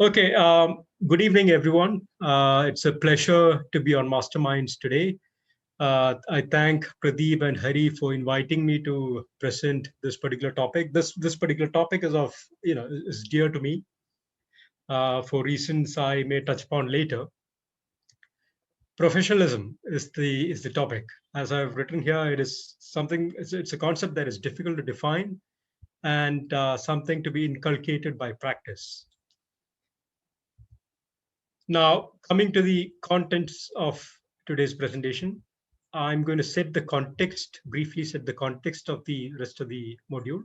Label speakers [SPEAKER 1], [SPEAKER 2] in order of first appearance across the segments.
[SPEAKER 1] Okay, good evening, everyone. It's a pleasure to be on Masterminds today. I thank Pradeep and Hari for inviting me to present this particular topic. This particular topic is is dear to me for reasons I may touch upon later. Professionalism is the topic. As I've written here, it is something. It's a concept that is difficult to define and something to be inculcated by practice. Now, coming to the contents of today's presentation, I'm going to briefly set the context of the rest of the module.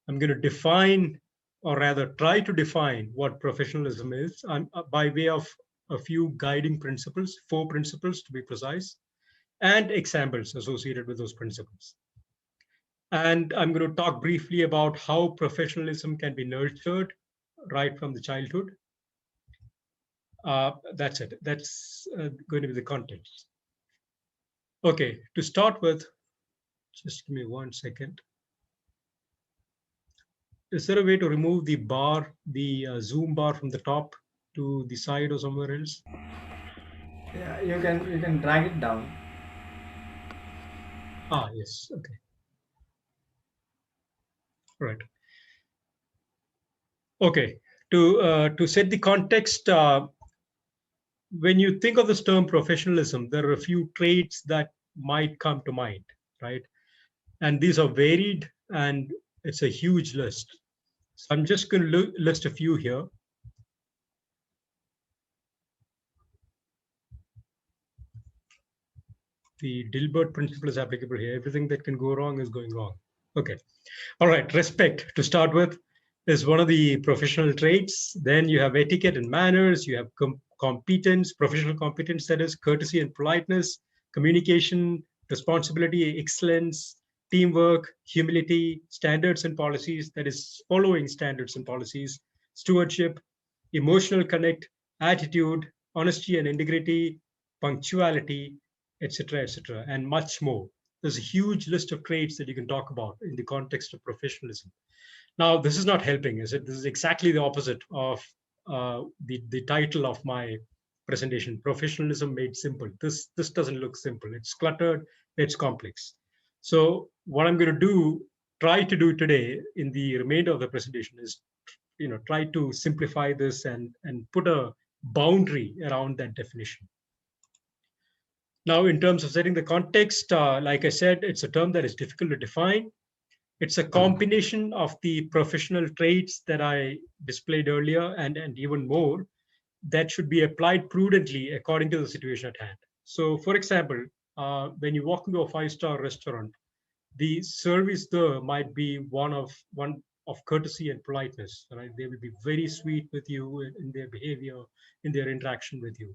[SPEAKER 1] I'm going to define, or rather try to define, what professionalism is by way of a few guiding principles, 4 principles to be precise, and examples associated with those principles. And I'm going to talk briefly about how professionalism can be nurtured right from the childhood. That's it. That's going to be the content. Okay, to start with, just give me 1 second. Is there a way to remove the bar, the zoom bar from the top to the side or somewhere else?
[SPEAKER 2] Yeah, you can drag it down.
[SPEAKER 1] Ah, yes. Okay. Right. Okay. To set the context, when you think of this term professionalism, there are a few traits that might come to mind, right? And these are varied, and it's a huge list. So I'm just going to list a few here. The Dilbert principle is applicable here. Everything that can go wrong is going wrong. Okay. All right. Respect, to start with, is one of the professional traits. Then you have etiquette and manners. You have competence, professional competence, that is courtesy and politeness, communication, responsibility, excellence, teamwork, humility, standards and policies, that is following standards and policies, stewardship, emotional connect, attitude, honesty and integrity, punctuality, etc., and much more. There's a huge list of traits that you can talk about in the context of professionalism. Now, this is not helping, is it? This is exactly the opposite of the title of my presentation, Professionalism Made Simple. This doesn't look simple. It's cluttered, it's complex. So what I'm going to try to do today in the remainder of the presentation is, try to simplify this and put a boundary around that definition. Now, in terms of setting the context, like I said, it's a term that is difficult to define. It's a combination of the professional traits that I displayed earlier and even more that should be applied prudently according to the situation at hand. So, for example, when you walk into a five-star restaurant, the service there might be one of courtesy and politeness. Right? They will be very sweet with you in their behavior, in their interaction with you.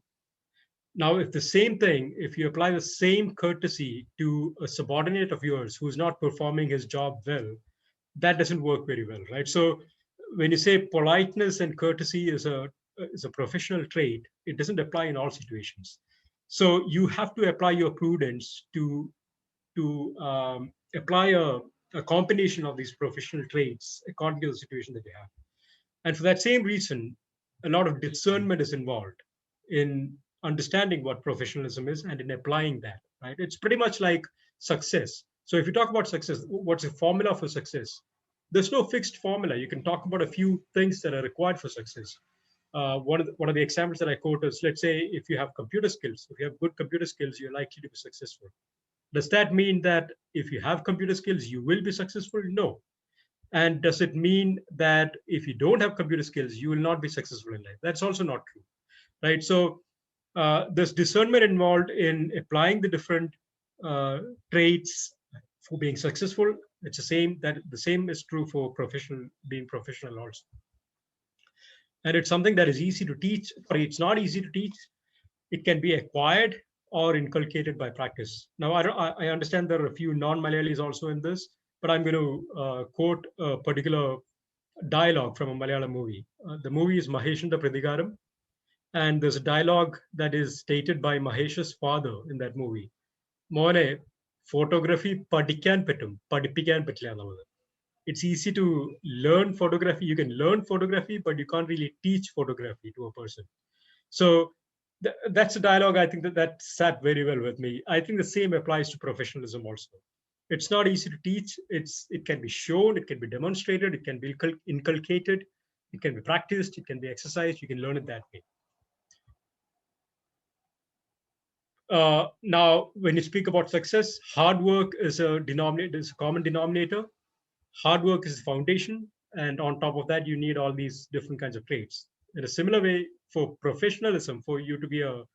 [SPEAKER 1] Now, if the same thing, if you apply the same courtesy to a subordinate of yours who's not performing his job well, that doesn't work very well, right? So when you say politeness and courtesy is a professional trait, it doesn't apply in all situations. So you have to apply your prudence to apply a combination of these professional traits according to the situation that you have. And for that same reason, a lot of discernment is involved in understanding what professionalism is and in applying that, right? It's pretty much like success. So if you talk about success, what's the formula for success? There's no fixed formula. You can talk about a few things that are required for success. One of the examples that I quote is, let's say, if you have computer skills, if you have good computer skills, you're likely to be successful. Does that mean that if you have computer skills, you will be successful? No. And does it mean that if you don't have computer skills, you will not be successful in life? That's also not true, right? So there's discernment involved in applying the different traits for being successful. It's the same is true for being professional also. And it's something that is easy to teach. Sorry, it's not easy to teach. It can be acquired or inculcated by practice. Now, I understand there are a few non-Malayalis also in this, but I'm going to quote a particular dialogue from a Malayalam movie. The movie is Maheshanda Pradhigaram, and there's a dialogue that is stated by Mahesh's father in that movie. Mone, photography പഠിക്കാൻ പറ്റും, പഠിപ്പിക്കാൻ പറ്റില്ല എന്നുള്ളത്. It's easy to learn photography. You can learn photography, but you can't really teach photography to a person. So that's a dialogue. I think that sat very well with me. I think the same applies to professionalism also. It's not easy to teach. It can be shown, it can be demonstrated, it can be inculcated, it can be practiced, it can be exercised. You can learn it that way. Now, when you speak about success, hard work is a denominator, is a common denominator. Hard work is the foundation, and on top of that, you need all these different kinds of traits. In a similar way, for professionalism, for you to be a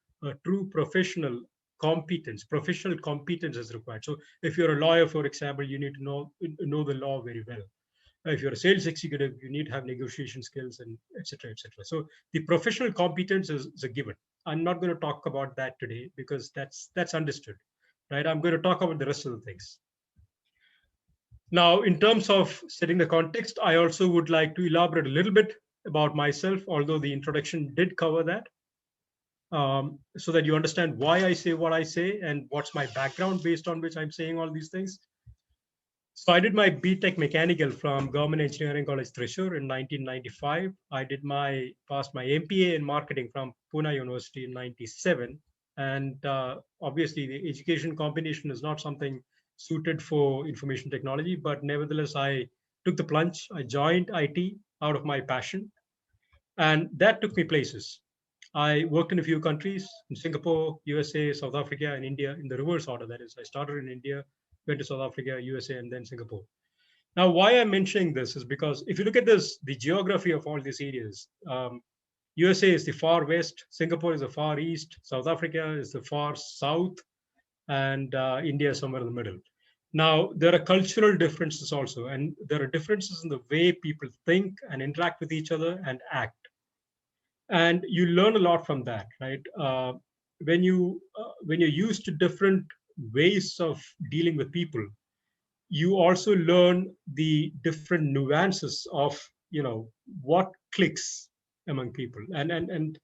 [SPEAKER 1] true professional competence is required. So, if you're a lawyer, for example, you need to know the law very well. If you're a sales executive, you need to have negotiation skills and etc. etc. So the professional competence is a given. I'm not going to talk about that today because that's understood, right? I'm going to talk about the rest of the things. Now, in terms of setting the context, I also would like to elaborate a little bit about myself, although the introduction did cover that, so that you understand why I say what I say and what's my background based on which I'm saying all these things. So I did my BTech Mechanical from Government Engineering College, Thrissur in 1995. I did passed my MPA in Marketing from Pune University in 97. And obviously, the education combination is not something suited for information technology, but nevertheless, I took the plunge. I joined IT out of my passion, and that took me places. I worked in a few countries, in Singapore, USA, South Africa, and India, in the reverse order. That is, I started in India, went to South Africa, USA, and then Singapore. Now, why I'm mentioning this is because if you look at the geography of all these areas, USA is the far west, Singapore is the far east, South Africa is the far south, and India is somewhere in the middle. Now, there are cultural differences also, and there are differences in the way people think and interact with each other and act. And you learn a lot from that, right? When you're used to different ways of dealing with people, you also learn the different nuances of what clicks among people, and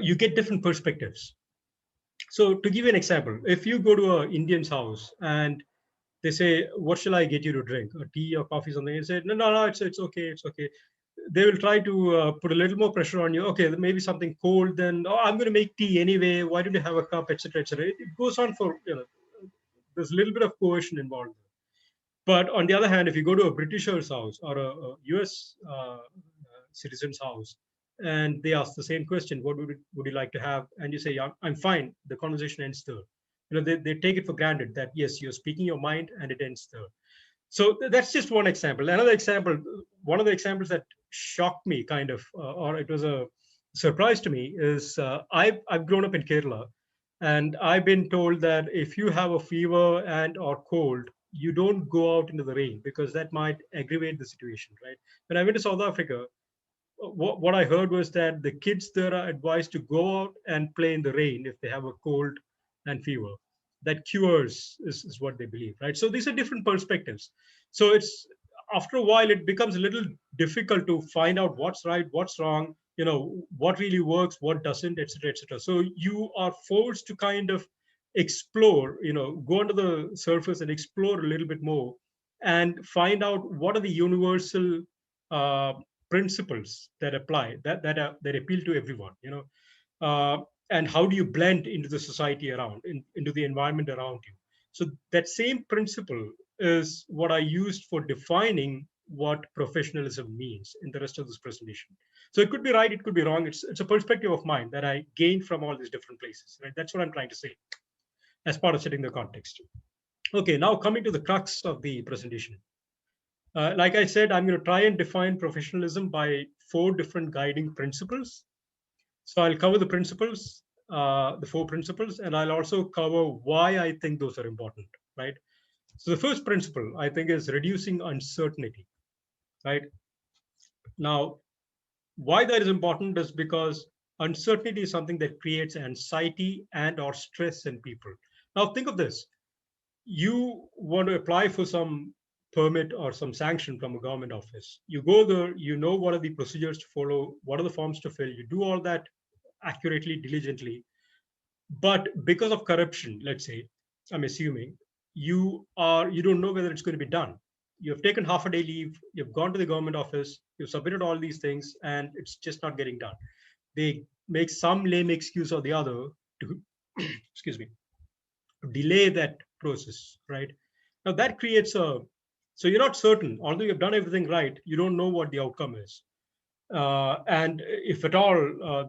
[SPEAKER 1] you get different perspectives. So to give you an example, if you go to an Indian's house and they say, what shall I get you to drink, a tea or coffee, something, and say, no, it's okay, it's okay. They will try to put a little more pressure on you. Okay, maybe something cold, then, oh, I'm going to make tea anyway, why don't you have a cup, etc., etc. It goes on for, there's a little bit of coercion involved. But on the other hand, if you go to a Britisher's house or a US citizen's house, and they ask the same question, what would you like to have? And you say, yeah, I'm fine. The conversation ends there. They take it for granted that, yes, you're speaking your mind and it ends there. So that's just one example. Another example, one of the examples that shocked me kind of, or it was a surprise to me is I've grown up in Kerala, and I've been told that if you have a fever and or cold, you don't go out into the rain because that might aggravate the situation, right? When I went to South Africa, what I heard was that the kids there are advised to go out and play in the rain if they have a cold and fever. That cures is what they believe, right? So these are different perspectives. So it's after a while it becomes a little difficult to find out what's right, what's wrong, what really works, what doesn't, etc., etc. So you are forced to kind of explore, go under the surface and explore a little bit more and find out what are the universal uh, principles that apply that appeal to everyone, and how do you blend into the society around, into the environment around you. So that same principle is what I used for defining what professionalism means in the rest of this presentation. So it could be right, it could be wrong. It's a perspective of mine that I gained from all these different places, right? That's what I'm trying to say as part of setting the context. Okay, now coming to the crux of the presentation. Like I said, I'm going to try and define professionalism by 4 different guiding principles. So I'll cover the principles, the 4 principles, and I'll also cover why I think those are important, right? So the first principle I think is reducing uncertainty, right? Now, why that is important is because uncertainty is something that creates anxiety and or stress in people. Now think of this. You want to apply for some permit or some sanction from a government office. You go there, you know what are the procedures to follow, what are the forms to fill, you do all that accurately, diligently. But because of corruption, let's say, I'm assuming, you don't know whether it's going to be done. You have taken half a day leave, you've gone to the government office, you've submitted all these things, and it's just not getting done. They make some lame excuse or the other to, excuse me, to delay that process, right? Now that creates a, so you're not certain, although you've done everything right, you don't know what the outcome is. And if at all,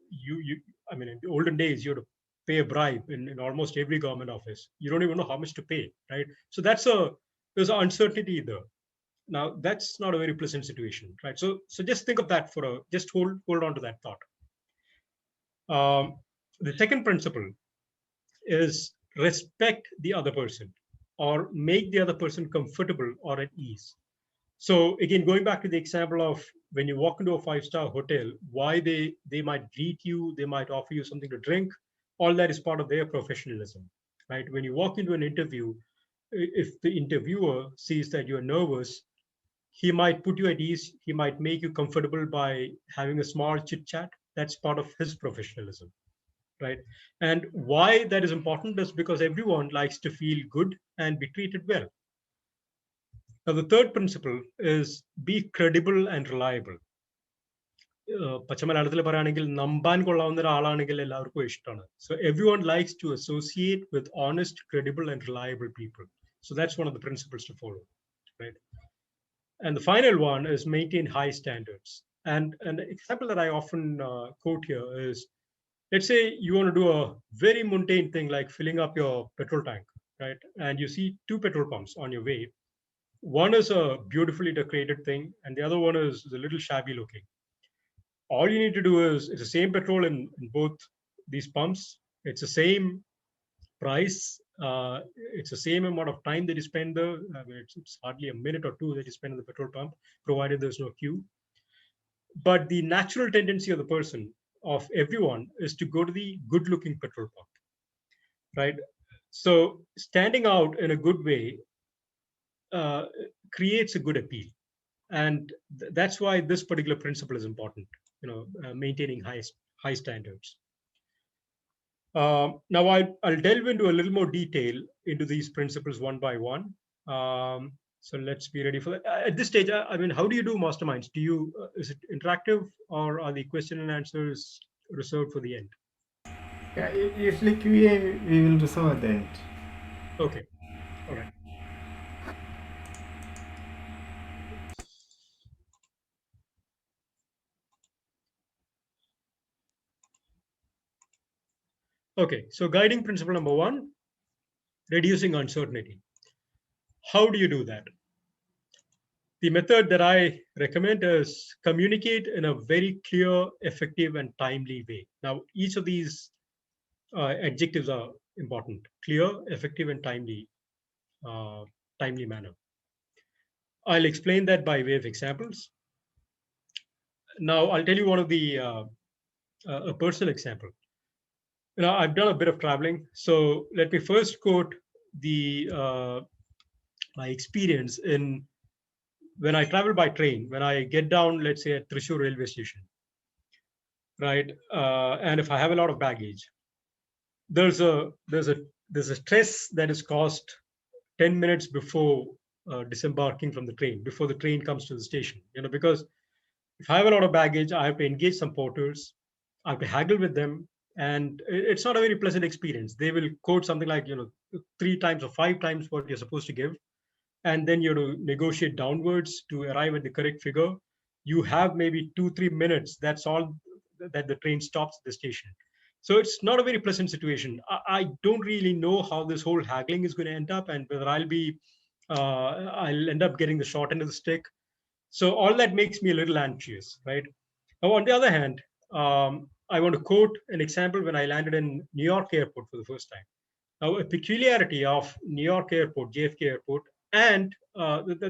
[SPEAKER 1] you, I mean, in the olden days, you had to pay a bribe in almost every government office. You don't even know how much to pay, right? So there's an uncertainty there. Now that's not a very pleasant situation, right? So just think of that just hold on to that thought. The second principle is respect the other person or make the other person comfortable or at ease. So again, going back to the example of when you walk into a five-star hotel, why they might greet you, they might offer you something to drink, all that is part of their professionalism, right? When you walk into an interview, if the interviewer sees that you're nervous, he might put you at ease, he might make you comfortable by having a small chit chat. That's part of his professionalism, right? And why that is important is because everyone likes to feel good and be treated well. Now, the third principle is be credible and reliable. പച്ച മലയാളത്തിൽ പറയുകയാണെങ്കിൽ നമ്പാൻ കൊള്ളാവുന്ന ഒരാളാണെങ്കിൽ എല്ലാവർക്കും ഇഷ്ടമാണ്. So everyone likes to associate with honest, credible, and reliable people. So that's one of the principles to follow, right? And the final one is maintain high standards. And an example that I often quote here is, let's say you want to do a very mundane thing like filling up your petrol tank, right? And you see two petrol pumps on your way. One is a beautifully decorated thing, and the other one is a little shabby looking. All you need to do is it's the same petrol in both these pumps. It's the same price. It's the same amount of time that you spend there. I mean, it's hardly a minute or two that you spend in the petrol pump, provided there's no queue. But the natural tendency of the person, of everyone, is to go to the good-looking petrol pump, right? So standing out in a good way creates a good appeal, and that's why this particular principle is important. Maintaining high standards. Now I'll delve into a little more detail into these principles one by one. So let's be ready for that. At this stage, I mean, how do you do masterminds? Do you is it interactive, or are the question and answers reserved for the end?
[SPEAKER 2] Yeah, usually QA we will reserve at the end.
[SPEAKER 1] Okay, all right. Okay, so guiding principle number one, reducing uncertainty. How do you do that? The method that I recommend is communicate in a very clear, effective, and timely way. Now, each of these adjectives are important: clear, effective, and timely manner. I'll explain that by way of examples. Now, I'll tell you one of the a personal example. I've done a bit of traveling, so let me first quote the my experience in when I travel by train. When I get down, let's say at Thrissur railway station, right, and if I have a lot of baggage, there's a stress that is caused 10 minutes before disembarking from the train, before the train comes to the station. Because if I have a lot of baggage, I have to engage some porters, I have to haggle with them, and it's not a very pleasant experience. They will quote something like 3 times or 5 times what you're supposed to give, and then you have to negotiate downwards to arrive at the correct figure. You have maybe 2-3 minutes, that's all that the train stops at the station. So it's not a very pleasant situation. I don't really know how this whole haggling is going to end up, and whether I'll end up getting the short end of the stick. So all that makes me a little anxious, right? Now, on the other hand, I want to quote an example when I landed in New York airport for the first time. Now, a peculiarity of New York airport, JFK airport, and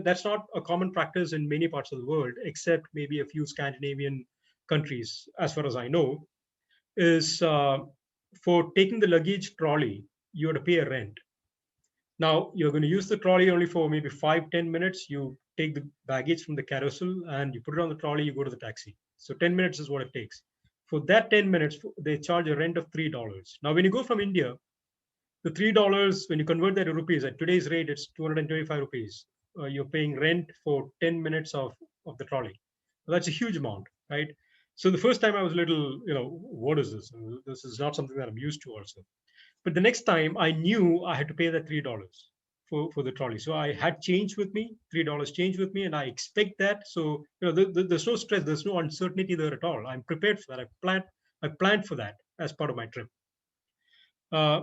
[SPEAKER 1] that's not a common practice in many parts of the world, except maybe a few Scandinavian countries, as far as I know, is for taking the luggage trolley, you have to pay a rent. Now, you're going to use the trolley only for maybe 5-10 minutes. You take the baggage from the carousel and you put it on the trolley, you go to the taxi. So 10 minutes is what it takes. For that 10 minutes, they charge a rent of $3. Now, when you go from India, the $3, when you convert that to rupees, at today's rate, it's 225 rupees. you're paying rent for 10 minutes of the trolley. That's a huge amount, right? So the first time I was a little, what is this? This is not something that I'm used to also. But the next time I knew I had to pay that $3 for the trolley. So I had change with me, $3 change with me, and I expect that. So there's no stress, there's no uncertainty there at all. I'm prepared for that. I planned for that as part of my trip. Uh,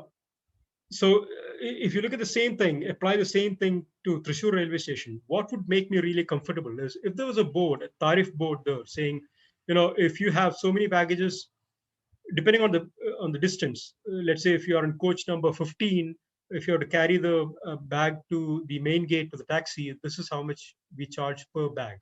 [SPEAKER 1] so if you look at the same thing, apply the same thing to Thrissur railway station, what would make me really comfortable is if there was a board, a tariff board there saying, if you have so many baggages, depending on the distance, let's say if you are in coach number 15, if you have to carry the bag to the main gate to the taxi, this is how much we charge per bag.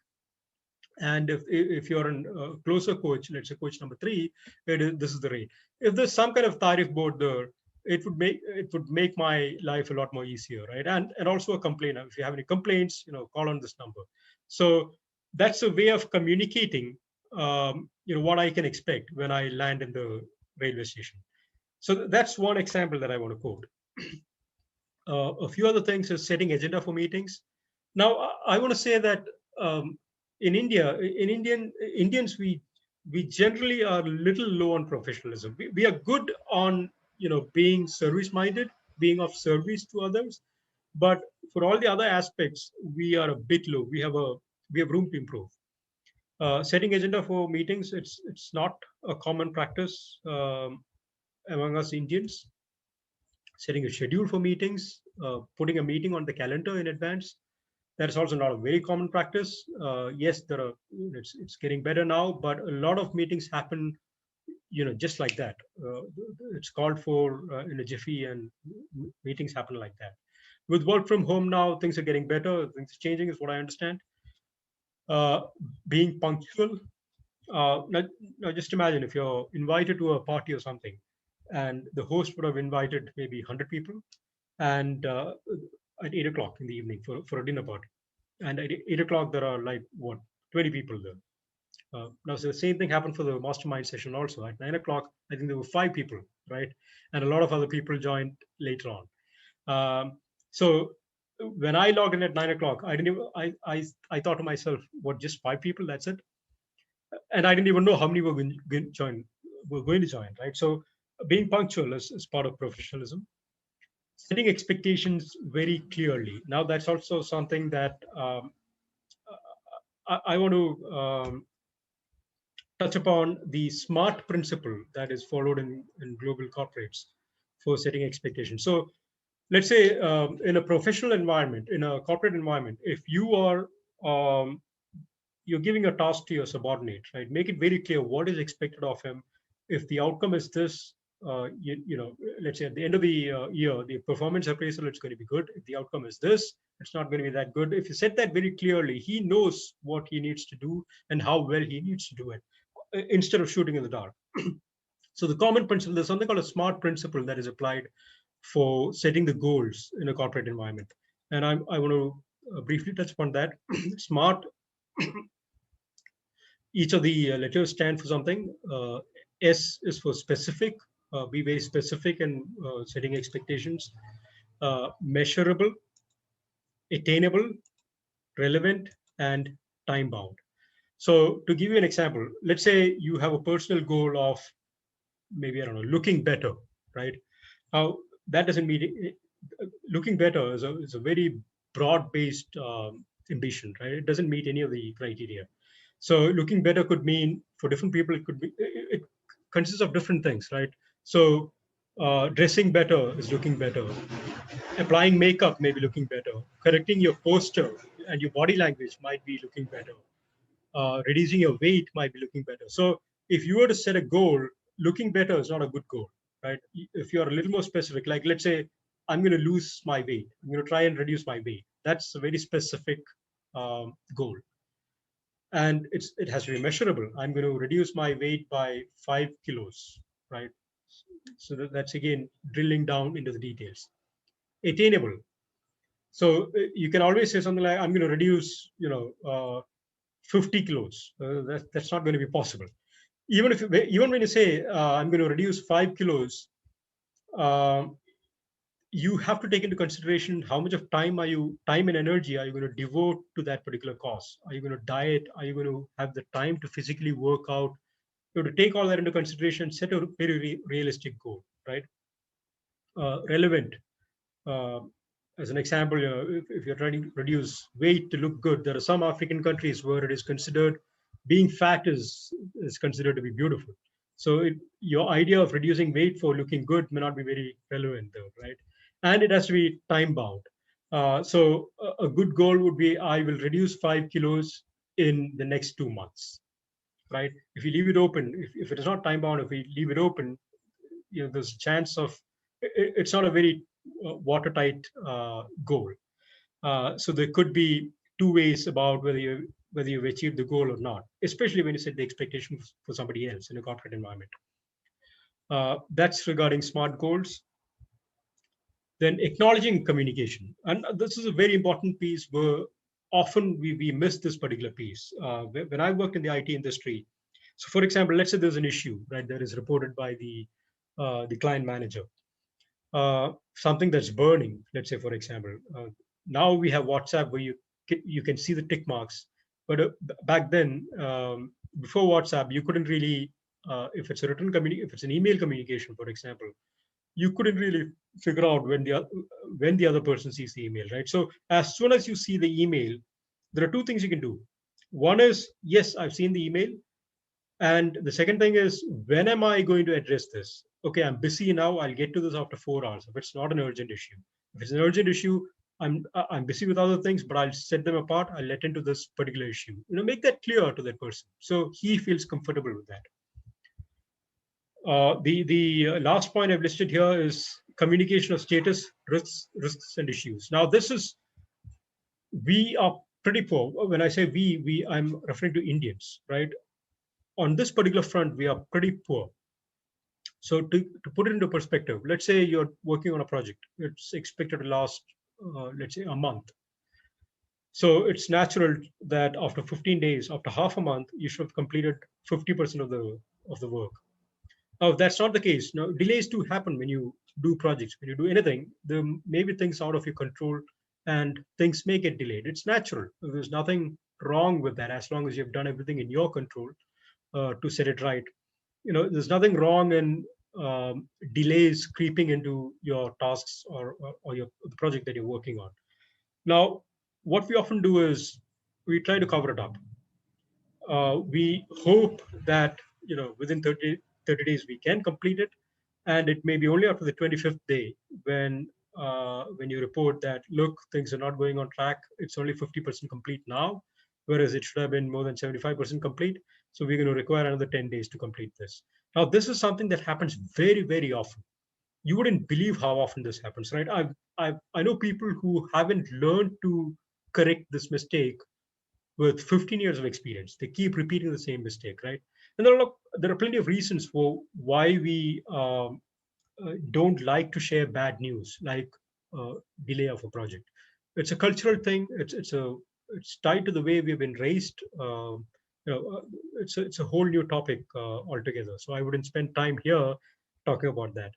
[SPEAKER 1] And if you're in a closer coach, let's say coach number 3, this is the rate. If there's some kind of tariff board there, it would make my life a lot more easier, right? And also a complainer. If you have any complaints, call on this number. So that's a way of communicating, what I can expect when I land in the railway station. So that's one example that I want to quote. A few other things is setting agenda for meetings. Now, I want to say that in India, Indians, we generally are a little low on professionalism. We are good on being service minded, being of service to others, but for all the other aspects, we are a bit low. We have room to improve. Setting agenda for meetings, it's not a common practice among us Indians. Setting a schedule for meetings, putting a meeting on the calendar in advance, that is also not a very common practice. Yes, it's getting better now, but a lot of meetings happen, just like that. It's called for in a jiffy, and meetings happen like that. With work from home now, things are getting better. Things are changing, is what I understand. Uh, Being punctual. Now, just imagine if you're invited to a party or something, and the host would have invited maybe 100 people, and at 8 o'clock in the evening for a dinner party. And at 8 o'clock, there are like what, 20 people there. Now, so the same thing happened for the mastermind session also. At 9 o'clock, I think there were 5 people, right? And a lot of other people joined later on. So when I logged in at 9 o'clock, I didn't even, I thought to myself, what, just 5 people? That's it? And I didn't even know how many were going to join, right? So being punctual is part of professionalism. Setting expectations very clearly. Now, that's also something that I want to touch upon the SMART principle that is followed in global corporates for setting expectations. So let's say in a professional environment, in a corporate environment, if you're giving a task to your subordinate, right? Make it very clear what is expected of him. If the outcome is this, let's say at the end of the year, the performance appraisal, it's going to be good. If the outcome is this, it's not going to be that good. If you set that very clearly, he knows what he needs to do and how well he needs to do it, instead of shooting in the dark. So the common principle, there's something called a SMART principle that is applied for setting the goals in a corporate environment. And I want to briefly touch upon that. SMART, each of the letters stand for something. S is for specific, be very specific in setting expectations. Measurable, attainable, relevant, and time bound. So to give you an example, let's say you have a personal goal of maybe, I don't know, looking better, right? Now, that doesn't mean looking better is a very broad-based ambition, right? It doesn't meet any of the criteria. So looking better could mean, for different people, it consists of different things, right? So dressing better is looking better. Applying makeup may be looking better. Correcting your posture and your body language might be looking better. Reducing your weight might be looking better. So if you were to set a goal, looking better is not a good goal, right? If you're a little more specific, like let's say, I'm going to lose my weight. I'm going to try and reduce my weight. That's a very specific goal. And it has to be measurable. I'm going to reduce my weight by 5 kilos, right? So that's again drilling down into the details. Attainable. So you can always say something like, I'm going to reduce, 50 kilos. That's not going to be possible. Even when you say I'm going to reduce 5 kilos, you have to take into consideration how much of time and energy are you going to devote to that particular cause. Are you going to diet? Are you going to have the time to physically work out? You have to take all that into consideration, set a very realistic goal, right? Relevant. uh, as an example, if you're trying to reduce weight to look good, there are some African countries where it is considered being fat is considered to be beautiful. So your idea of reducing weight for looking good may not be very relevant, though, right? And it has to be time bound. So a good goal would be I will reduce 5 kilos in the next 2 months, right? If you leave it open, if it is not time bound, if we leave it open, there's a chance of it's not a very watertight goal. So there could be two ways about whether you've achieved the goal or not, especially when you set the expectation for somebody else in a corporate environment. That's regarding smart goals. Then acknowledging communication, and this is a very important piece where often we miss this particular piece. When I worked in the IT industry, so for example, let's say there's an issue, right, that is reported by the client manager, something that's burning, let's say, for example. Now we have WhatsApp where you can see the tick marks, but back then, before WhatsApp, you couldn't really, if it's a if it's an email communication, for example, you couldn't really figure out when the other person sees the email, right? So as soon as you see the email, there are two things you can do. One is, yes, I've seen the email, and the second thing is, when am I going to address this? Okay, I'm busy now. I'll get to this after 4 hours. If it's not an urgent issue, if it's an urgent issue, I'm busy with other things, but I'll set them apart. I'll attend to this particular issue. Make that clear to that person so he feels comfortable with that. The last point I've listed here is communication of status, risks, and issues. Now, this is we are pretty poor. When I say I'm referring to Indians, right? On this particular front, we are pretty poor. So to put it into perspective, let's say you're working on a project. It's expected to last, let's say, a month. So it's natural that after 15 days, after half a month, you should have completed 50% of the work. Now, if that's not the case, now delays do happen when you do projects. When you do anything, there may be things out of your control, and things may get delayed. It's natural. There's nothing wrong with that as long as you've done everything in your control to set it right. There's nothing wrong in delays creeping into your tasks or the project that you're working on. Now, what we often do is we try to cover it up. We hope that within 30 days we can complete it, and it may be only after the 25th day when you report that, look, things are not going on track. It's only 50% complete now, whereas it should have been more than 75% complete. So we're going to require another 10 days to complete this. Now, this is something that happens very, very often. You wouldn't believe how often this happens, right? I know people who haven't learned to correct this mistake with 15 years of experience. They keep repeating the same mistake, right? And there are plenty of reasons for why we don't like to share bad news, like delay of a project. It's a cultural thing. It's tied to the way we've been raised. It's a whole new topic altogether. So I wouldn't spend time here talking about that.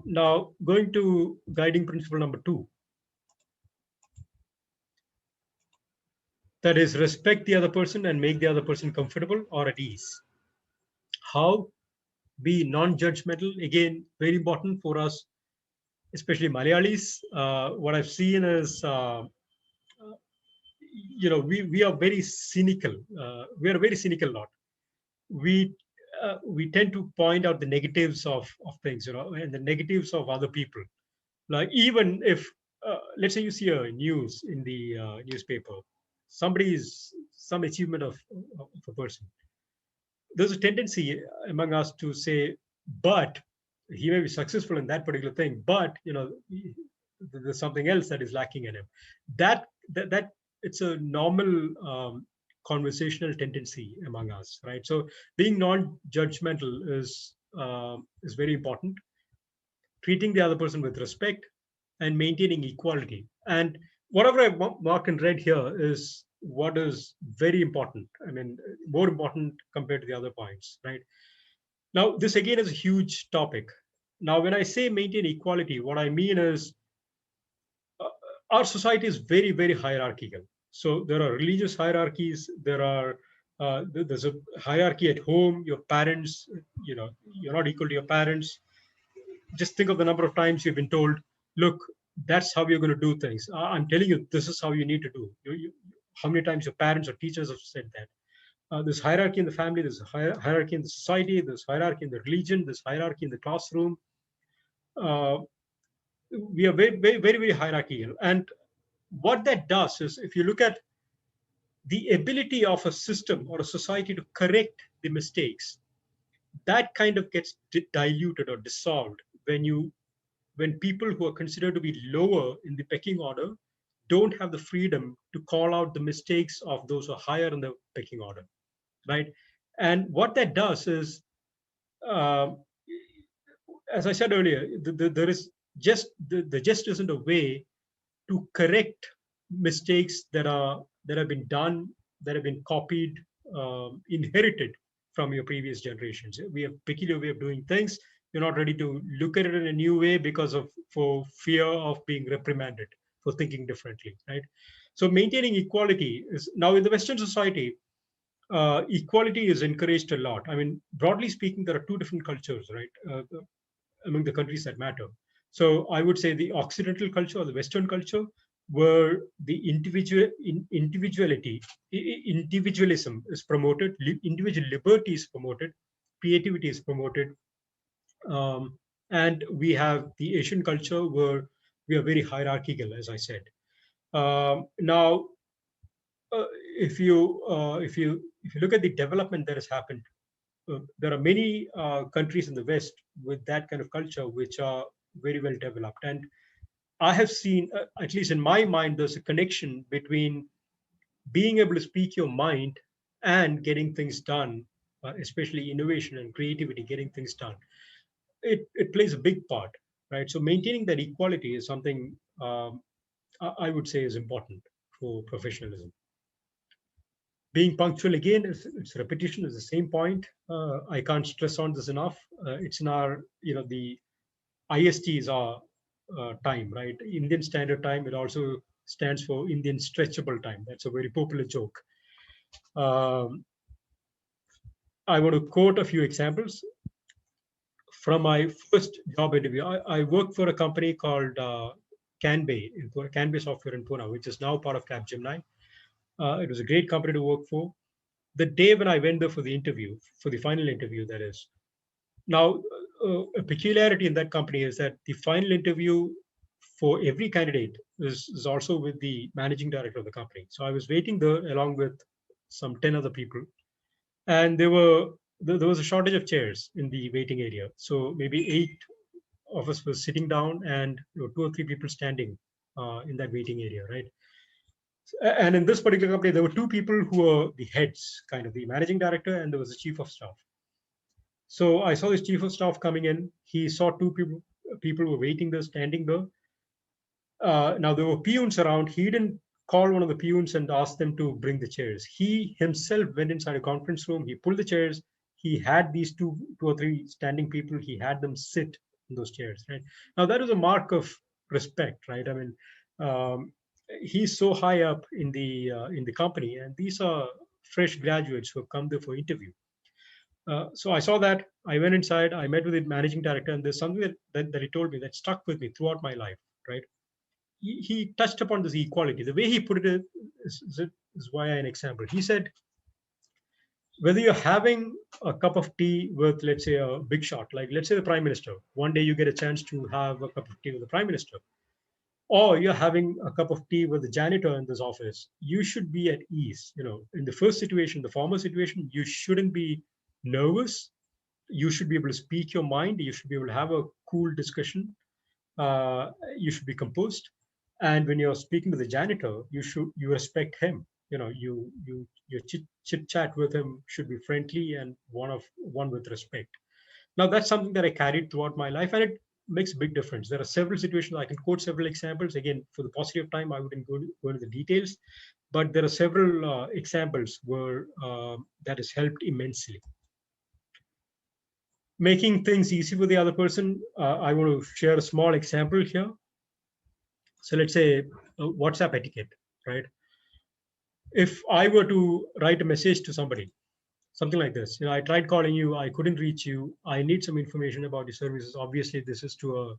[SPEAKER 1] Now, going to guiding principle number 2. That is, respect the other person and make the other person comfortable or at ease. How? Be non-judgmental. Again, very important for us, especially Malayalis. What I've seen is, we are very cynical. We are a very cynical lot. We tend to point out the negatives of things, and the negatives of other people. Like, even if, let's say you see a news in the newspaper, some achievement of a person, there's a tendency among us to say, but he may be successful in that particular thing, but there's something else that is lacking in him. That it's a normal conversational tendency among us, right? So being non-judgmental is very important. Treating the other person with respect and maintaining equality. And whatever I marked and read here is what is very important. I mean, more important compared to the other points, right? Now, this again is a huge topic. Now, when I say maintain equality, what I mean is uh, our society is very, very hierarchical. So there are religious hierarchies. There's a hierarchy at home. Your parents, you're not equal to your parents. Just think of the number of times you've been told, "Look, that's how you're going to do things. I'm telling you, this is how you need to do." How many times your parents or teachers have said that? There's hierarchy in the family. There's hierarchy in the society. There's hierarchy in the religion. There's hierarchy in the classroom. Uh, we are very, very, very, very hierarchical. And what that does is, if you look at the ability of a system or a society to correct the mistakes, that kind of gets diluted or dissolved when people who are considered to be lower in the pecking order don't have the freedom to call out the mistakes of those who are higher in the pecking order, right? And what that does is, uh, as I said earlier, there is there just isn't a way to correct mistakes that have been done, that have been copied, inherited from your previous generations. We have peculiar way of doing things. You're not ready to look at it in a new way because of for fear of being reprimanded for thinking differently, right? So maintaining equality is now in the Western society. Equality is encouraged a lot. I mean, broadly speaking, there are two different cultures, right? Among the countries that matter. So I would say the Occidental culture or the Western culture, where the individualism is promoted, individual liberty is promoted, creativity is promoted, um, and we have the Asian culture where we are very hierarchical, as I said. Now, uh, if you look at the development that has happened, there are many countries in the West with that kind of culture which are very well developed. And I have seen, at least in my mind, there's a connection between being able to speak your mind and getting things done, especially innovation and creativity, getting things done. It plays a big part, right? So maintaining that equality is something I would say is important for professionalism. Being punctual again, it's repetition is the same point. I can't stress on this enough. It's in our, the IST is our time, right? Indian Standard Time. It also stands for Indian Stretchable Time. That's a very popular joke. Um, I want to quote a few examples from my first job interview. I worked for a company called Canbay, Canbay Software in Pune, which is now part of Capgemini. It was a great company to work for. The day when I went there for the interview, for the final interview, that is. Now, a peculiarity in that company is that the final interview for every candidate is also with the managing director of the company. So I was waiting there along with some 10 other people, and there was a shortage of chairs in the waiting area. So maybe 8 of us were sitting down, and there were 2 or 3 people standing in that waiting area, right? And in this particular company, there were two people who were the heads, kind of the managing director, and there was a chief of staff. So I saw this chief of staff coming in. He saw two people were waiting there, standing there. Now there were peons around. He didn't call one of the peons and ask them to bring the chairs. He himself went inside a conference room. He pulled the chairs. He had these two or three standing people. He had them sit in those chairs. Right now, that is a mark of respect, right? I mean, um, he's so high up in the company, and these are fresh graduates who have come there for interview. So I saw that. I went inside. I met with the managing director, and there's something that he told me that stuck with me throughout my life. Right? He touched upon this equality. The way he put it is via an example. He said, whether you're having a cup of tea with, let's say, a big shot, like let's say the prime minister. One day you get a chance to have a cup of tea with the prime minister, or you're having a cup of tea with the janitor in this office. You should be at ease. In the first situation, the former situation, you shouldn't be nervous. You should be able to speak your mind. You should be able to have a cool discussion. You should be composed. And when you're speaking to the janitor, you respect him. Your chit chat with him should be friendly and one with respect. Now that's something that I carried throughout my life, and it makes a big difference. There are several situations. I can quote several examples. Again, for the paucity of time, I wouldn't go into the details, but there are several examples where that has helped immensely. making things easy for the other person, I want to share a small example here. So let's say WhatsApp etiquette, right? If I were to write a message to somebody, something like this, I tried calling you, I couldn't reach you, I need some information about your services. Obviously, this is to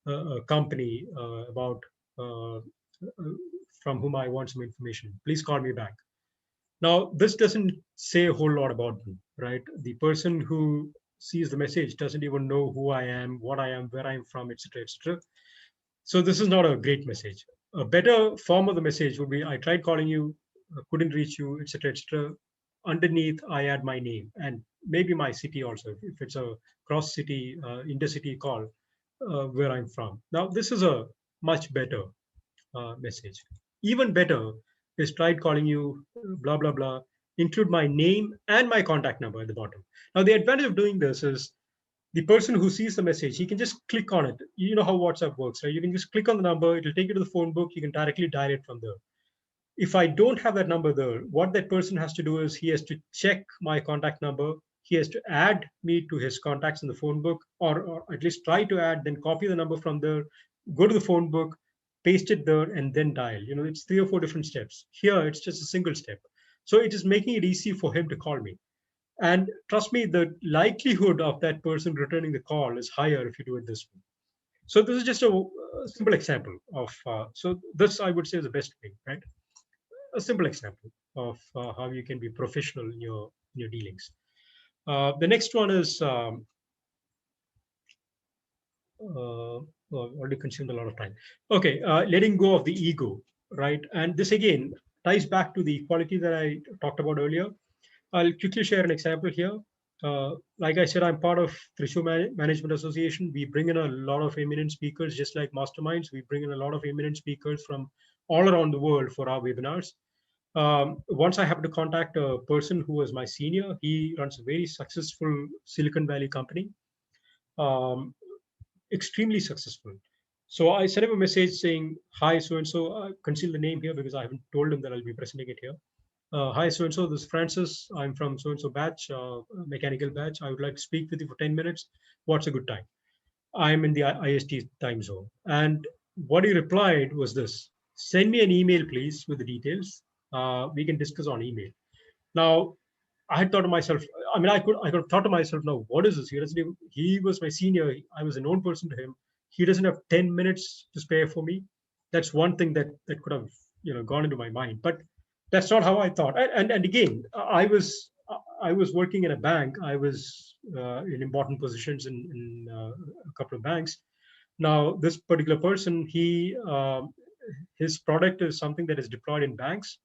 [SPEAKER 1] a company about from whom I want some information. Please call me back. Now, this doesn't say a whole lot about me, right? The person who sees the message doesn't even know who I am, what I am, where I'm from, etc., etc. So this is not a great message. A better form of the message would be: I tried calling you, couldn't reach you, etc., etc. Underneath, I add my name and maybe my city also, if it's a cross city, intercity call, where I'm from. Now, this is a much better message. Even better is tried calling you, blah, blah, blah, include my name and my contact number at the bottom. Now, the advantage of doing this is the person who sees the message, he can just click on it. You know how WhatsApp works, right? You can just click on the number, it'll take you to the phone book, you can directly dial it from there. If I don't have that number there, what that person has to do is he has to check my contact number. He has to add me to his contacts in the phone book, or at least try to add, then copy the number from there, go to the phone book, paste it there, and then dial. It's 3 or 4 different steps. Here, it's just a single step. So it is making it easy for him to call me. And trust me, the likelihood of that person returning the call is higher if you do it this way. So this is just a simple example of, so this I would say is the best way, right? A simple example of how you can be professional in your dealings. The next one is already consumed a lot of time. Okay, letting go of the ego, right? And this again ties back to the equality that I talked about earlier. I'll quickly share an example here. Like I said, I'm part of Thrissur Management Association. We bring in a lot of eminent speakers, just like masterminds. We bring in a lot of eminent speakers from all around the world for our webinars. Once I happened to contact a person who was my senior. He runs a very successful Silicon Valley company, um, extremely successful. So I sent him a message saying, "Hi, so and so." Conceal the name here because I haven't told him that I'll be presenting it here. Hi, so and so. This is Francis. I'm from so and so batch, mechanical batch. I would like to speak with you for 10 minutes. What's a good time? I'm in the IST time zone. And what he replied was this: send me an email, please, with the details. We can discuss on email. Now, I had thought to myself, I could have thought to myself, now, what is this? He was my senior. I was a known person to him. He doesn't have 10 minutes to spare for me. That's one thing that could have, gone into my mind. But that's not how I thought. And again, I was working in a bank. I was in important positions in a couple of banks. Now, this particular person, his product is something that is deployed in banks,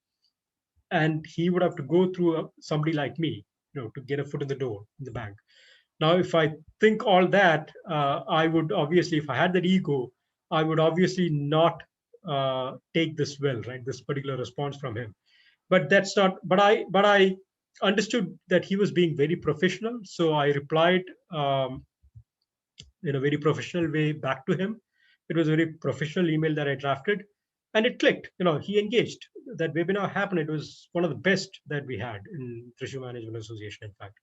[SPEAKER 1] and he would have to go through somebody like me, to get a foot in the door in the bank. Now, if I think all that, I would obviously, if I had that ego, I would obviously not take this well, right? This particular response from him. But that's not. But I understood that he was being very professional, so I replied in a very professional way back to him. It was a very professional email that I drafted, and it clicked. He engaged. That webinar happened. It was one of the best that we had in Thrissur Management Association, in fact.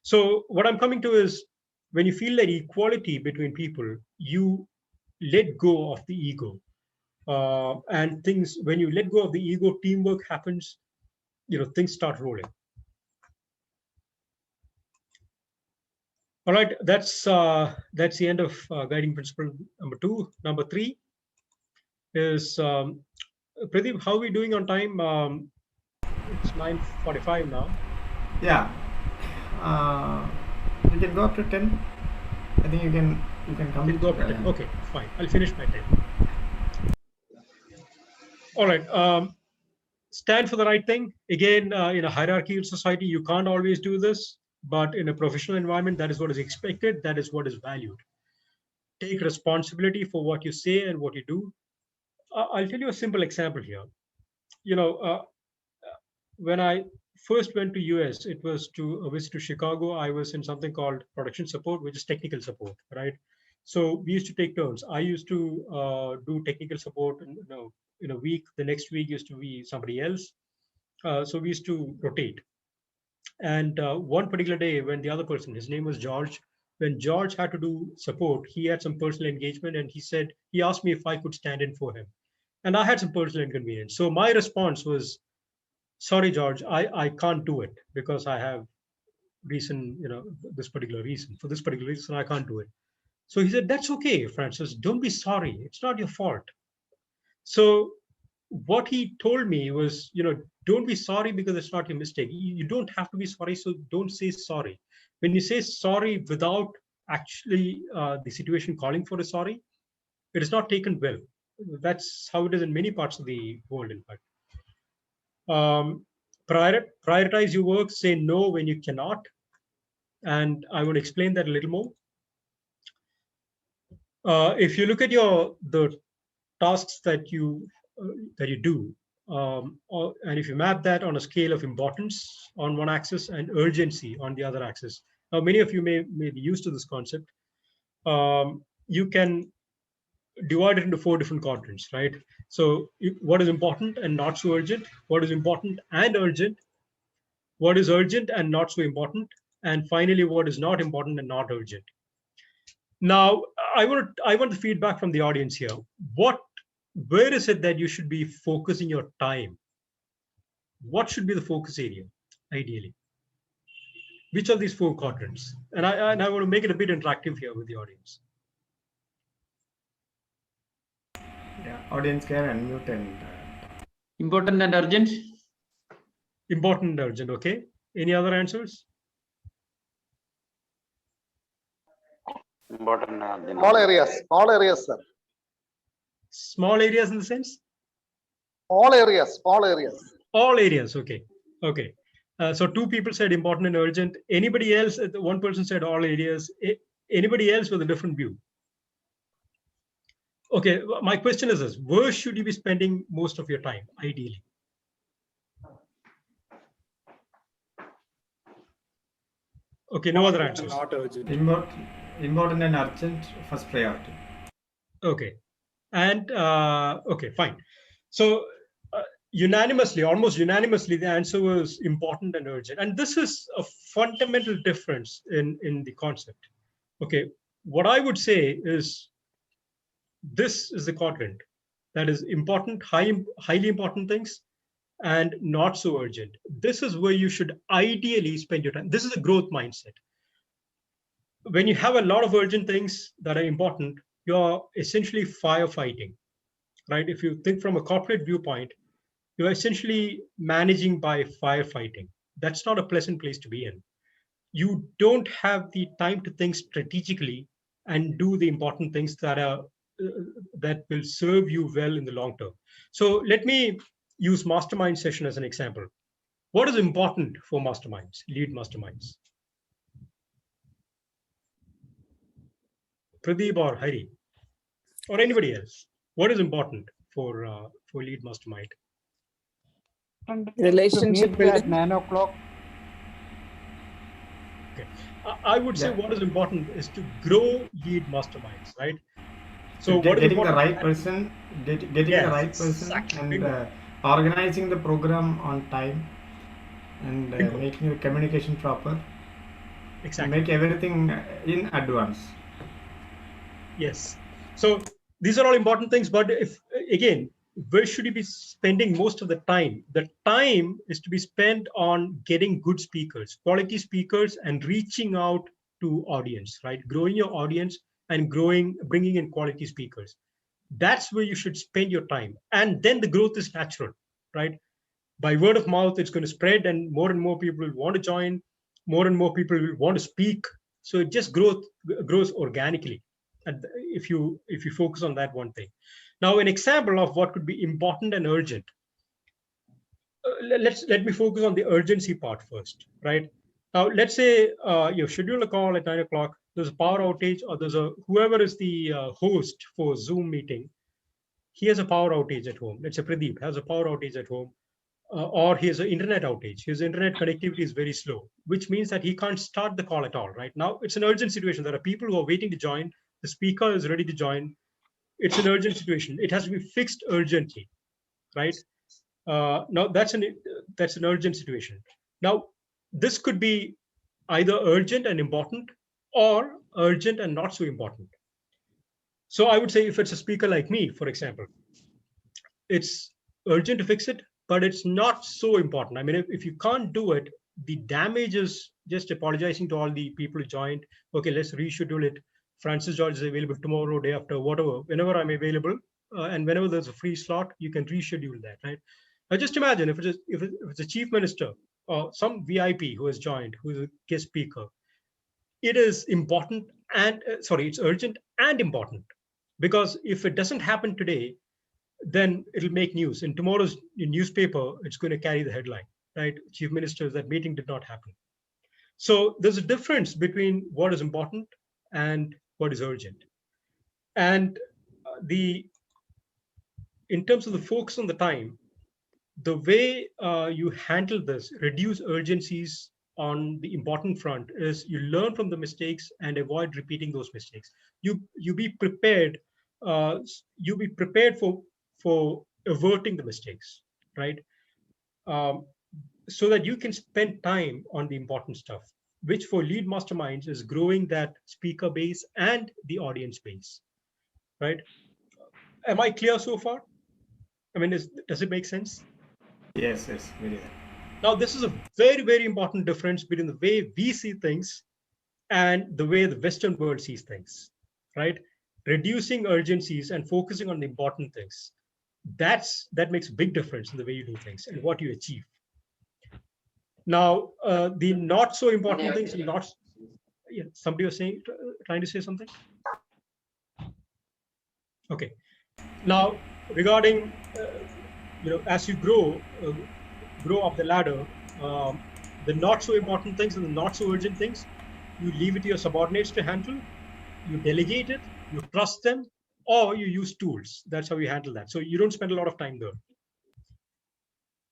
[SPEAKER 1] So what I'm coming to is, when you feel that equality between people, you let go of the ego. And things, when you let go of the ego, teamwork happens. Things start rolling. All right, that's the end of guiding principle number 2. Number 3 is, Pradeep, how are we doing on time? It's 9:45 now.
[SPEAKER 2] Yeah. Uh, you can go up to 10. I think you can
[SPEAKER 1] We'll
[SPEAKER 2] complete.
[SPEAKER 1] go up to 10. Okay, fine. I'll finish by 10. All right. Stand for the right thing. Again, in a hierarchical society, you can't always do this, but in a professional environment, that is what is expected. That is what is valued. Take responsibility for what you say and what you do. I'll tell you a simple example here. You know, when I first went to US, it was to a visit to Chicago. I was in something called production support, which is technical support, right? So we used to take turns. I used to do technical support, in a week. The next week used to be somebody else. So we used to rotate. And one particular day, when the other person, his name was George, when George had to do support, he had some personal engagement, and he asked me if I could stand in for him. And I had some personal inconvenience. So my response was, sorry, George, I can't do it because I have reason, this particular reason. For this particular reason, I can't do it. So he said, that's okay, Francis. Don't be sorry. It's not your fault. So what he told me was, don't be sorry because it's not your mistake. You don't have to be sorry, so don't say sorry. When you say sorry without actually the situation calling for a sorry, it is not taken well. That's how it is in many parts of the world, in fact. Prioritize your work, say no when you cannot. And I will explain that a little more. If you look at the tasks that you do, and if you map that on a scale of importance on one axis and urgency on the other axis. Now, many of you may be used to this concept. You can divide it into 4 different quadrants, right? So what is important and not so urgent, what is important and urgent, what is urgent and not so important, and finally, what is not important and not urgent. Now, I want the feedback from the audience here. Where is it that you should be focusing your time? What should be the focus area, ideally? Which of these 4 quadrants? And I want to make it a bit interactive here with the audience.
[SPEAKER 2] Yeah, audience can unmute and.
[SPEAKER 3] Important and urgent.
[SPEAKER 1] Important and urgent, okay. Any other answers?
[SPEAKER 4] Important and urgent.
[SPEAKER 5] Small areas, sir.
[SPEAKER 1] Small areas in the sense?
[SPEAKER 5] All areas.
[SPEAKER 1] All areas, okay. Okay. So 2 people said important and urgent. Anybody else? One person said all areas. Anybody else with a different view? Okay, my question is this: where should you be spending most of your time, ideally? Okay, no other answers.
[SPEAKER 2] Not urgent. Important and urgent, first priority.
[SPEAKER 1] Okay, and okay, fine. So almost unanimously, the answer was important and urgent. And this is a fundamental difference in the concept. Okay, what I would say is this is the quadrant that is important, highly important things, and not so urgent. This is where you should ideally spend your time. This is a growth mindset. When you have a lot of urgent things that are important, you're essentially firefighting, right? If you think from a corporate viewpoint, you're essentially managing by firefighting. That's not a pleasant place to be in. You don't have the time to think strategically and do the important things that will serve you well in the long term. So let me use mastermind session as an example. What is important for masterminds, LEAD Masterminds? Pradeep or Hari or anybody else? What is important for LEAD Mastermind?
[SPEAKER 6] Relationship building
[SPEAKER 7] at 9 o'clock.
[SPEAKER 1] Okay, I would say what is important is to grow LEAD Masterminds, right? So
[SPEAKER 2] getting the right person, and organizing the program on time, and making the communication proper.
[SPEAKER 1] Exactly.
[SPEAKER 2] Make everything in advance.
[SPEAKER 1] Yes. So these are all important things, but where should you be spending most of the time? The time is to be spent on getting good speakers, quality speakers, and reaching out to audience, right? Growing your audience and bringing in quality speakers. That's where you should spend your time. And then the growth is natural, right? By word of mouth, it's going to spread, and more people will want to join. More and more people will want to speak. So it just grows organically. And if you focus on that one thing. Now, an example of what could be important and urgent. Let me focus on the urgency part first, right? Now, let's say you schedule a call at 9 o'clock. There's a power outage, or whoever is the host for Zoom meeting. He has a power outage at home. Let's say Pradeep has a power outage at home, or he has an internet outage. His internet connectivity is very slow, which means that he can't start the call at all. Right now, it's an urgent situation. There are people who are waiting to join. The speaker is ready to join. It's an urgent situation. It has to be fixed urgently, right? Now that's an urgent situation. Now, this could be either urgent and important, or urgent and not so important. So I would say if it's a speaker like me, for example, it's urgent to fix it, but it's not so important. I mean, if you can't do it, the damage is just apologizing to all the people who joined. Okay, let's reschedule it. Francis George is available tomorrow, day after, whatever, whenever I'm available. And whenever there's a free slot, you can reschedule that, right? Now just imagine if it's a chief minister or some VIP who has joined, who is a guest speaker. It is important and, it's urgent and important. Because if it doesn't happen today, then it'll make news. In tomorrow's newspaper, it's going to carry the headline, right? Chief Ministers, that meeting did not happen. So there's a difference between what is important and what is urgent. And in terms of the focus on the time, the way you handle this, reduce urgencies on the important front, is you learn from the mistakes and avoid repeating those mistakes. You be prepared. You be prepared for averting the mistakes, right? So that you can spend time on the important stuff, which for LEAD Masterminds is growing that speaker base and the audience base, right? Am I clear so far? I mean, does it make sense?
[SPEAKER 2] Yes, yes, very well.
[SPEAKER 1] Now, this is a very, very important difference between the way we see things and the way the Western world sees things, right? Reducing urgencies and focusing on the important things. That makes a big difference in the way you do things and what you achieve. Now, the not so important things, yeah, somebody was trying to say something? Okay. Now, regarding, as you grow up the ladder, the not so important things and the not so urgent things, you leave it to your subordinates to handle, you delegate it, you trust them, or you use tools. That's how you handle that. So you don't spend a lot of time there.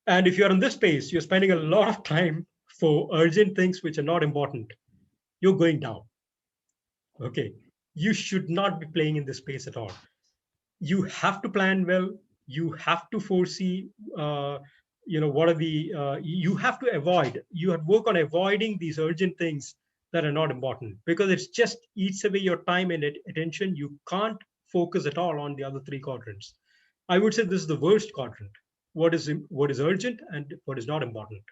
[SPEAKER 1] And if you're in this space, you're spending a lot of time for urgent things which are not important. You're going down. Okay. You should not be playing in this space at all. You have to plan well. You have to foresee, what are the, you have to avoid, you have to work on avoiding these urgent things that are not important, because it's just eats away your time and attention. You can't focus at all on the other three quadrants. I would say this is the worst quadrant. What is urgent and what is not important,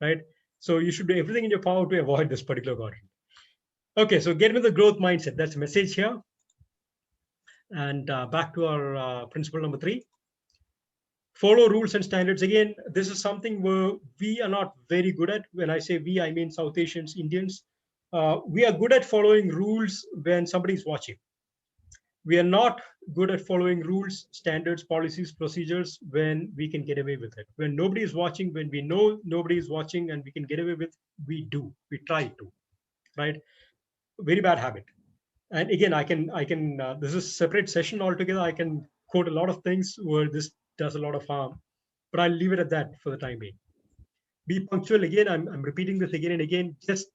[SPEAKER 1] right? So you should do everything in your power to avoid this particular quadrant. Okay, so get into the growth mindset. That's the message here. And back to our principle number 3. Follow rules and standards. Again, this is something where we are not very good at. When I say we, I mean South Asians, Indians. We are good at following rules when somebody's watching. We are not good at following rules, standards, policies, procedures when we can get away with it. When nobody is watching, when we know nobody is watching and we can get away with, we try to, right? Very bad habit. And again, I can this is a separate session altogether. I can quote a lot of things where this does a lot of harm, but I'll leave it at that for the time being. Be punctual. Again, I'm repeating this again and again. Just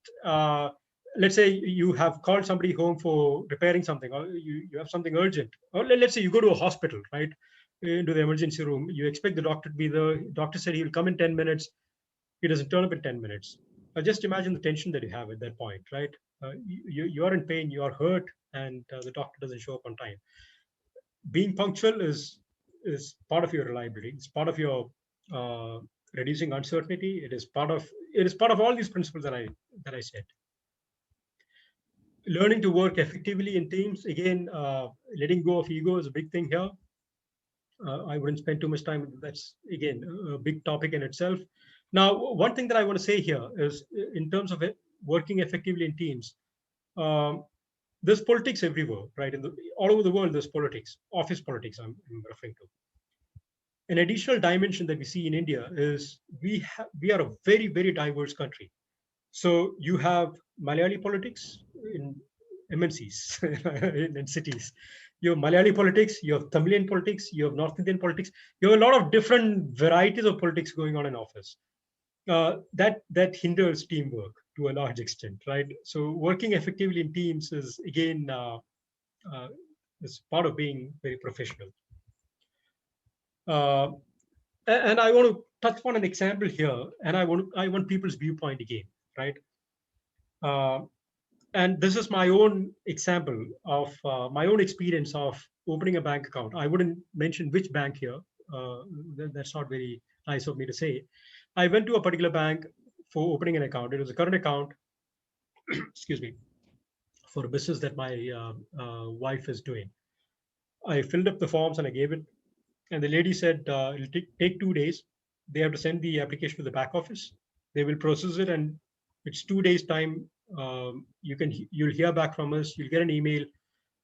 [SPEAKER 1] let's say you have called somebody home for repairing something, or you have something urgent, or let's say you go to a hospital, right, into the emergency room. You expect the doctor to be there. Doctor said he will come in 10 minutes. He doesn't turn up in 10 minutes. Just imagine the tension that you have at that point, right? You are in pain, you are hurt, and the doctor doesn't show up on time. Being punctual is part of your reliability. It's part of your reducing uncertainty. It is part of all these principles that I said. Learning to work effectively in teams. Again, letting go of ego is a big thing here. I wouldn't spend too much time. That's again a big topic in itself. Now, one thing that I want to say here is, in terms of working effectively in teams, there's politics everywhere, right? All over the world, there's politics, office politics. I'm referring to. An additional dimension that we see in India is we are a very, very diverse country. So you have Malayali politics in MNCs in cities. You have Malayali politics, you have Tamilian politics, you have North Indian politics. You have a lot of different varieties of politics going on in office. That hinders teamwork to a large extent, right? So working effectively in teams is, again, is part of being very professional. And I want to touch on an example here, and I want people's viewpoint again, right? And this is my own example of my own experience of opening a bank account. I wouldn't mention which bank here. That's not very nice of me to say. I went to a particular bank for opening an account. It was a current account, excuse me, for a business that my wife is doing. I filled up the forms and I gave it. And the lady said it'll take 2 days. They have to send the application to the back office. They will process it, and it's 2 days time. You'll hear back from us. You'll get an email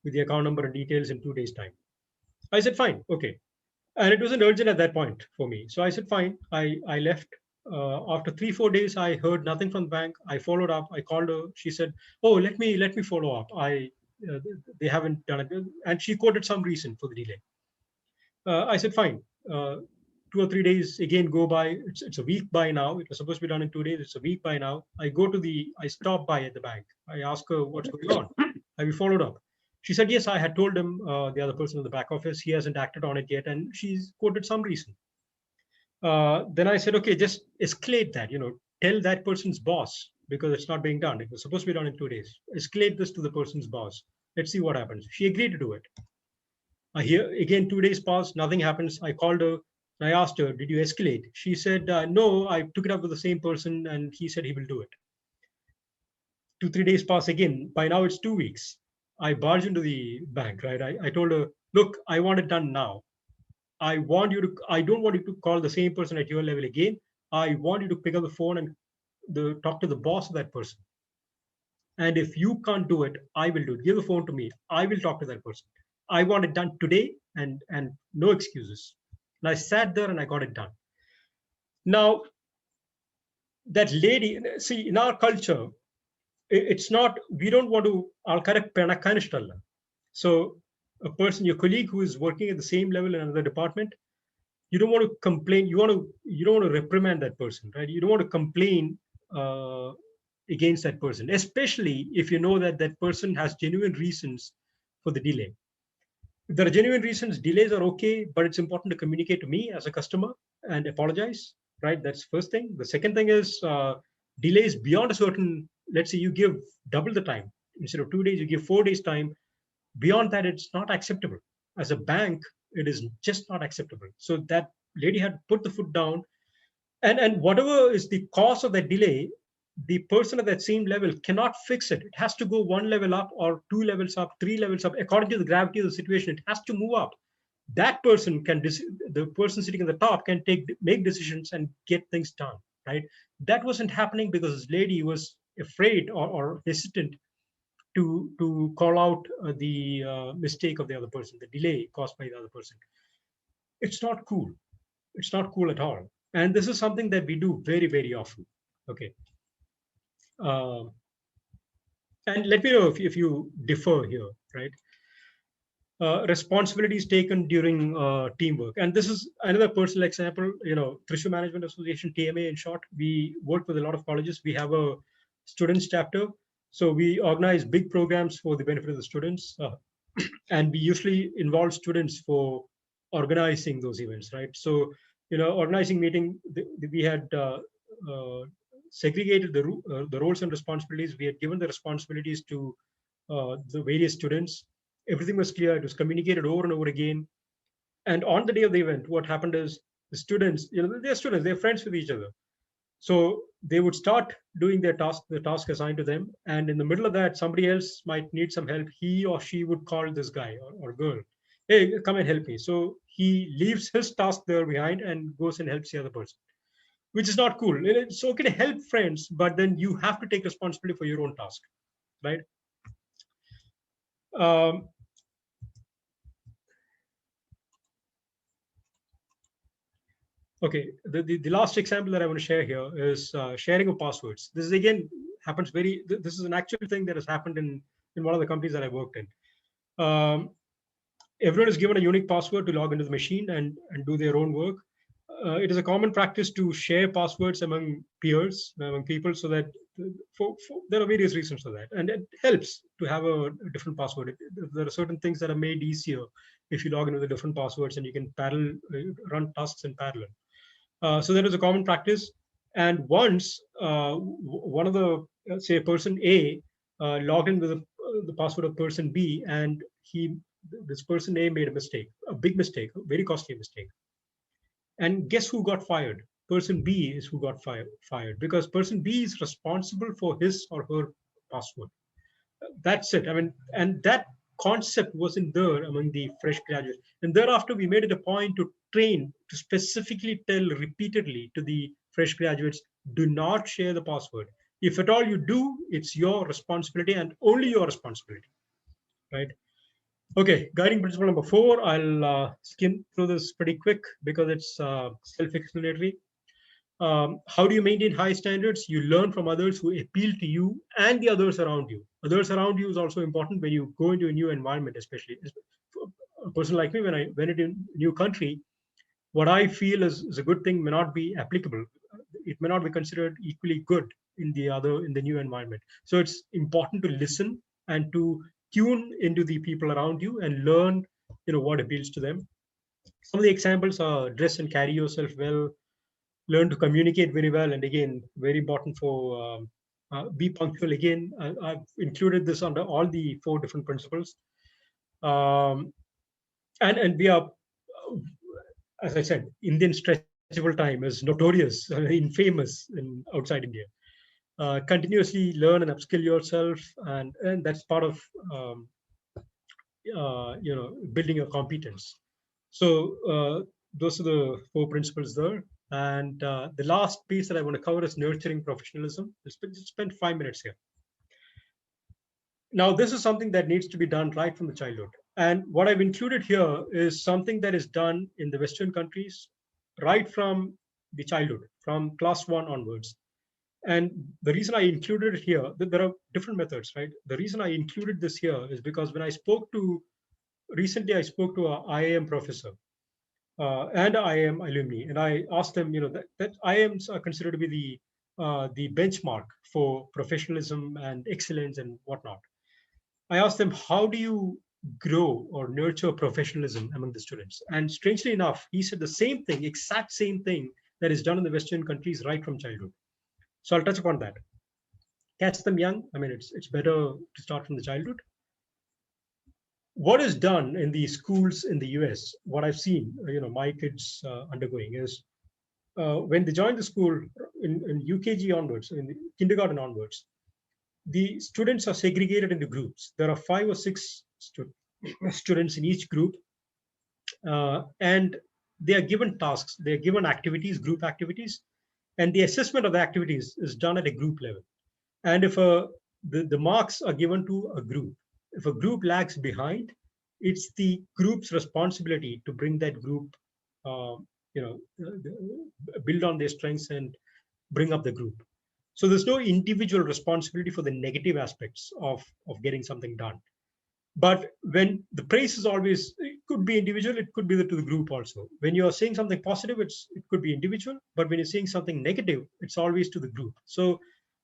[SPEAKER 1] with the account number and details in 2 days time. I said fine, okay. And it wasn't urgent at that point for me, so I said fine. I left. After 3-4 days, I heard nothing from the bank. I followed up. I called her. She said, "Oh, let me follow up. They haven't done it," and she quoted some reason for the delay. I said, fine. 2 or 3 days again go by. It's a week by now. It was supposed to be done in 2 days. It's a week by now. I stop by at the bank. I ask her what's going on. Have you followed up? She said, yes, I had told him, the other person in the back office, he hasn't acted on it yet. And she's quoted some reason. Then I said, okay, just escalate that, tell that person's boss, because it's not being done. It was supposed to be done in 2 days. Escalate this to the person's boss. Let's see what happens. She agreed to do it. Here again, 2 days passed, nothing happens. I called her. I asked her, did you escalate? She said, no, I took it up with the same person and he said he will do it. 2-3 days pass again. By now it's 2 weeks. I barged into the bank, right? I told her, look, I want it done now. I don't want you to call the same person at your level again. I want you to pick up the phone and talk to the boss of that person. And if you can't do it, I will do it. Give the phone to me. I will talk to that person. I want it done today and no excuses. And I sat there and I got it done. Now, that lady, see, in our culture, it's not, we don't want to, so a person, your colleague who is working at the same level in another department, you don't want to complain. You don't want to reprimand that person, right? You don't want to complain against that person, especially if you know that that person has genuine reasons for the delay. If there are genuine reasons, delays are okay, but it's important to communicate to me as a customer and apologize, right? That's first thing. The second thing is delays beyond a certain, let's say you give double the time. Instead of 2 days, you give 4 days time. Beyond that, it's not acceptable. As a bank, it is just not acceptable. So that lady had put the foot down, and whatever is the cause of that delay, the person at that same level cannot fix it. It has to go 1 level up or 2 levels up, 3 levels up. According to the gravity of the situation, it has to move up. That person the person sitting at the top can make decisions and get things done, right? That wasn't happening because this lady was afraid or hesitant to call out the mistake of the other person, the delay caused by the other person. It's not cool. It's not cool at all. And this is something that we do very, very often. Okay. And let me know if you differ here, right? Responsibilities taken during teamwork. And this is another personal example, Thrissur Management Association, TMA in short, we work with a lot of colleges. We have a students chapter. So we organize big programs for the benefit of the students. And we usually involve students for organizing those events, right? So, organizing meeting, we had segregated the roles and responsibilities. We had given the responsibilities to the various students. Everything was clear. It was communicated over and over again. And on the day of the event, what happened is the students, they're students, they're friends with each other. So they would start doing their task, the task assigned to them. And in the middle of that, somebody else might need some help. He or she would call this guy or girl, hey, come and help me. So he leaves his task there behind and goes and helps the other person, which is not cool. It's okay to help friends, but then you have to take responsibility for your own task, right? Okay, the last example that I want to share here is sharing of passwords. This is again happens this is an actual thing that has happened in one of the companies that I worked in. Everyone is given a unique password to log into the machine and do their own work. It is a common practice to share passwords among peers, among people, so that there are various reasons for that. And it helps to have a different password. There are certain things that are made easier if you log in with the different passwords and you can run tasks in parallel. So that is a common practice. And once one of the, say, person A logged in with the password of person B, and this person A made a mistake, a big mistake, a very costly mistake. And guess who got fired? Person B is who got fired because person B is responsible for his or her password. That's it. I mean, and that concept wasn't there among the fresh graduates. And thereafter, we made it a point to train, to specifically tell repeatedly to the fresh graduates, do not share the password. If at all you do, it's your responsibility and only your responsibility, right? Okay, guiding principle number 4. I'll skim through this pretty quick because it's self-explanatory. How do you maintain high standards? You learn from others who appeal to you and the others around you. Others around you is also important when you go into a new environment, especially for a person like me. When I went into a new country, what I feel is a good thing may not be applicable. It may not be considered equally good in the new environment. So it's important to listen and to tune into the people around you and learn, what appeals to them. Some of the examples are dress and carry yourself well, learn to communicate very well, and again, very important for be punctual. Again, I've included this under all the 4 different principles. And we are, as I said, Indian stretchable time is notorious, infamous outside India. Continuously learn and upskill yourself, and that's part of building your competence. So those are the 4 principles there. And the last piece that I want to cover is nurturing professionalism. We'll spend 5 minutes here. Now, this is something that needs to be done right from the childhood. And what I've included here is something that is done in the Western countries right from the childhood, from class 1 onwards. And the reason I included it here, there are different methods, right? The reason I included this here is because when I spoke to an IIM professor and IIM alumni, and I asked them, that IIMs are considered to be the benchmark for professionalism and excellence and whatnot. I asked them, how do you grow or nurture professionalism among the students? And strangely enough, he said the same thing, exact same thing that is done in the Western countries right from childhood. So I'll touch upon that. Catch them young. I mean, it's better to start from the childhood. What is done in the schools in the US, what I've seen, my kids undergoing is when they join the school in UKG onwards, in the kindergarten onwards, the students are segregated into groups. There are 5 or 6 students in each group, and they are given tasks, they are given activities, group activities, and the assessment of the activities is done at a group level. And if the marks are given to a group, if a group lags behind, it's the group's responsibility to bring that group, build on their strengths and bring up the group. So there's no individual responsibility for the negative aspects of getting something done. But when the praise is always, it could be individual, it could be to the group also. When you're saying something positive, it could be individual, but when you're saying something negative, it's always to the group. So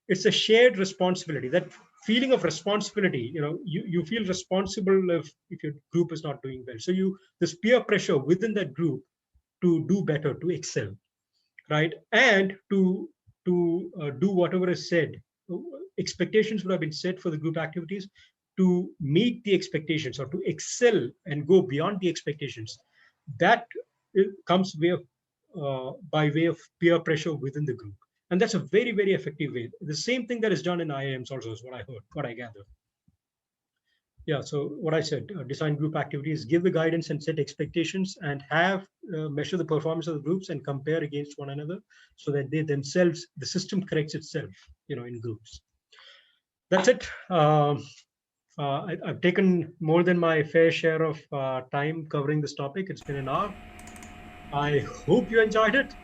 [SPEAKER 1] it's a shared responsibility. That feeling of responsibility, you feel responsible if your group is not doing well. So this peer pressure within that group to do better, to excel, right? And to do whatever is said. Expectations would have been set for the group activities to meet the expectations or to excel and go beyond the expectations. That comes by way of peer pressure within the group. And that's a very, very effective way. The same thing that is done in IIMs also is what I heard, what I gathered. Yeah, so what I said, design group activities, give the guidance and set expectations, and measure the performance of the groups and compare against one another so that they themselves, the system corrects itself, in groups. That's it. I've taken more than my fair share of time covering this topic. It's been an hour. I hope you enjoyed it.